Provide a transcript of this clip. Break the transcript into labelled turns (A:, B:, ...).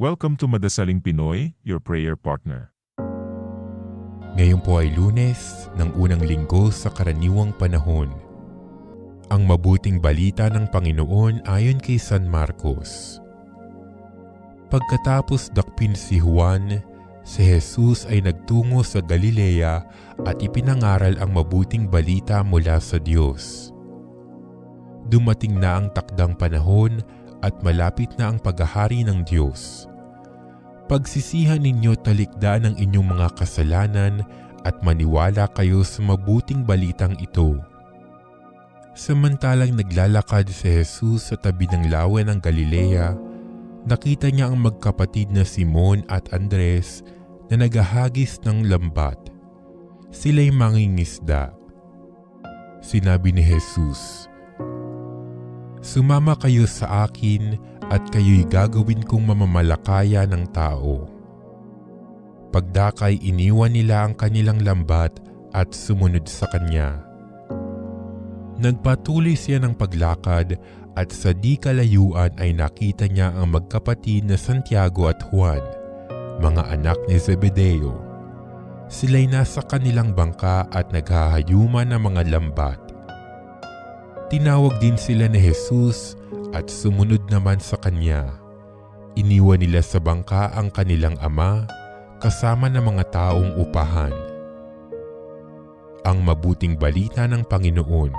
A: Welcome to Madasaling Pinoy, your prayer partner.
B: Ngayon po ay Lunes ng unang linggo sa karaniwang panahon. Ang mabuting balita ng Panginoon ayon kay San Marcos. Pagkatapos dakpin si Juan, si Jesus ay nagtungo sa Galilea at ipinangaral ang mabuting balita mula sa Diyos. Dumating na ang takdang panahon at malapit na ang paghahari ng Diyos. Pagsisihan ninyo talikdaan ang inyong mga kasalanan at maniwala kayo sa mabuting balitang ito. Samantalang naglalakad si Jesus sa tabi ng lawa ng Galilea, nakita niya ang magkapatid na Simon at Andres na naghahagis ng lambat. Sila'y mangingisda. Sinabi ni Jesus, "Sumama kayo sa akin at kayo'y gagawin kong mamamalakaya ng tao." Pagdakay iniwan nila ang kanilang lambat at sumunod sa kanya. Nagpatuloy siya ng paglakad at sa di kalayuan ay nakita niya ang magkapatid na Santiago at Juan, mga anak ni Zebedeo. Sila'y nasa kanilang bangka at naghahayuman ng mga lambat. Tinawag din sila ni Jesus at sumunod naman sa kanya. Iniwan nila sa bangka ang kanilang ama kasama ng mga taong upahan. Ang mabuting balita ng Panginoon.